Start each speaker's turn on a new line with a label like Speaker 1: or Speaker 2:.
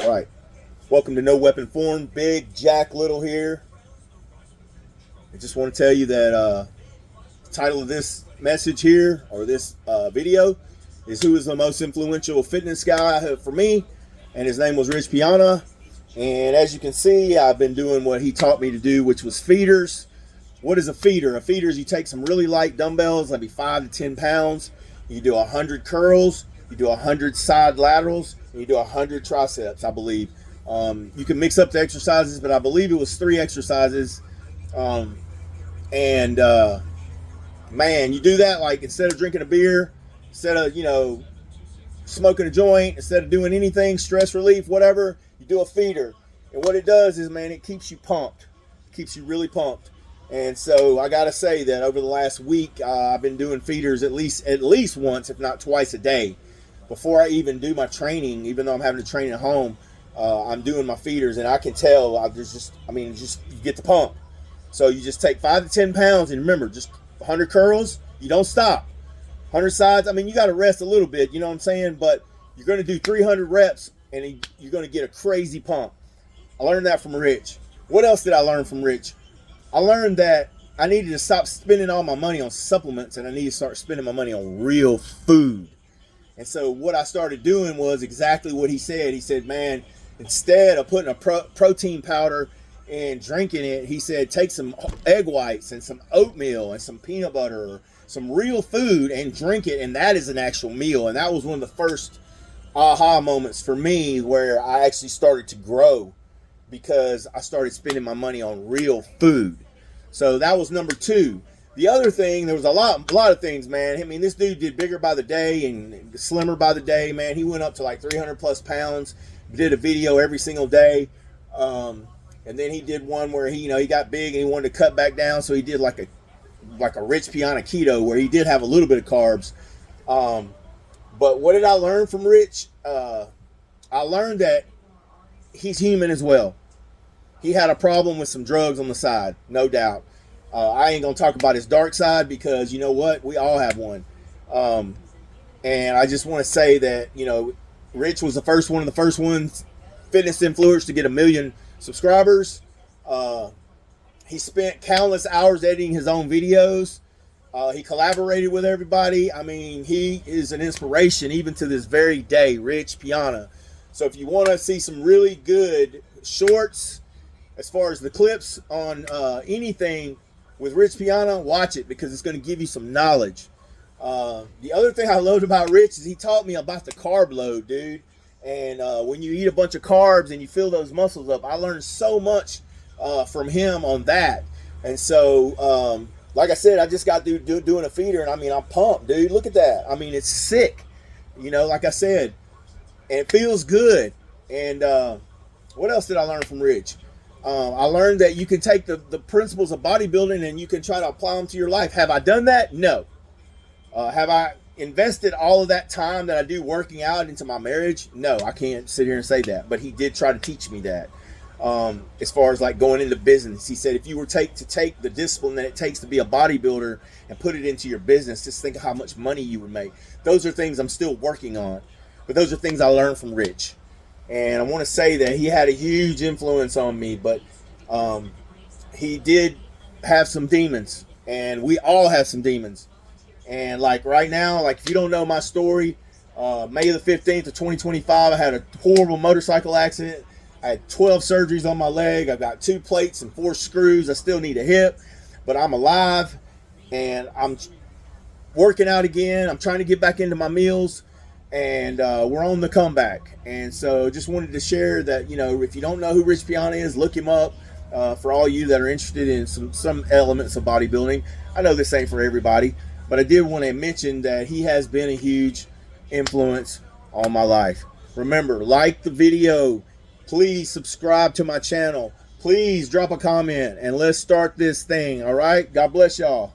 Speaker 1: All right. Welcome to No Weapon Form. Big Jack Little here. I just want to tell you that the title of this message here, or this video, is who is the most influential fitness guy for me, and his name was Rich PIANA. And as you can see, I've been doing what he taught me to do, which was feeders. What is a feeder? A feeder is you take some really light dumbbells, maybe 5 to 10 pounds. You do 100 curls, you do 100 side laterals, and you do 100 triceps, I believe. You can mix up the exercises, but I believe it was 3 exercises. Man, you do that, like, instead of drinking a beer, instead of, smoking a joint, instead of doing anything, stress relief, whatever, you do a feeder. And what it does is, man, it keeps you pumped. It keeps you really pumped. And so I got to say that over the last week, I've been doing feeders at least once, if not twice a day. Before I even do my training, even though I'm having to train at home, I'm doing my feeders, and I can tell you get the pump. So you just take 5 to 10 pounds, and remember, just 100 curls, you don't stop. 100 sides, you got to rest a little bit, you know what I'm saying? But you're going to do 300 reps, and you're going to get a crazy pump. I learned that from Rich. What else did I learn from Rich? I learned that I needed to stop spending all my money on supplements, and I need to start spending my money on real food. And so what I started doing was exactly what he said. He said, man, instead of putting a protein powder and drinking it, he said, take some egg whites and some oatmeal and some peanut butter, or some real food, and drink it, and that is an actual meal. And that was one of the first aha moments for me, where I actually started to grow, because I started spending my money on real food. So that was number 2. The other thing, there was a lot of things, man. This dude did bigger by the day and slimmer by the day, man. He went up to like 300 plus pounds, did a video every single day. And then he did one where he got big and he wanted to cut back down. So he did like a Rich PIANA keto, where he did have a little bit of carbs. But what did I learn from Rich? I learned that he's human as well. He had a problem with some drugs on the side, no doubt. I ain't going to talk about his dark side, because you know what? We all have one. And I just want to say that, Rich was one of the first ones, fitness influencers, to get 1 million subscribers. He spent countless hours editing his own videos. He collaborated with everybody. He is an inspiration even to this very day, Rich PIANA. So if you want to see some really good shorts, as far as the clips on anything with Rich PIANA, watch it, because it's going to give you some knowledge. The other thing I loved about Rich is he taught me about the carb load, dude. And when you eat a bunch of carbs and you fill those muscles up, I learned so much from him on that. And so, like I said, I just got doing a feeder, and I'm pumped, dude. Look at that. It's sick, like I said, and it feels good. And what else did I learn from Rich? I learned that you can take the principles of bodybuilding and you can try to apply them to your life. Have I done that? No. Have I invested all of that time that I do working out into my marriage? No, I can't sit here and say that. But he did try to teach me that. As far as like going into business, he said, if you were to take the discipline that it takes to be a bodybuilder and put it into your business, just think of how much money you would make. Those are things I'm still working on. But those are things I learned from Rich. And I want to say that he had a huge influence on me, but he did have some demons, and we all have some demons. And like right now, like if you don't know my story, May the 15th of 2025, I had a horrible motorcycle accident. I had 12 surgeries on my leg. I've got 2 plates and 4 screws. I still need a hip, but I'm alive, and I'm working out again. I'm trying to get back into my meals. And we're on the comeback. And so just wanted to share that, if you don't know who Rich PIANA is, look him up. For all you that are interested in some elements of bodybuilding. I know this ain't for everybody, but I did want to mention that he has been a huge influence on my life. Remember, like the video. Please subscribe to my channel. Please drop a comment, and let's start this thing, all right? God bless y'all.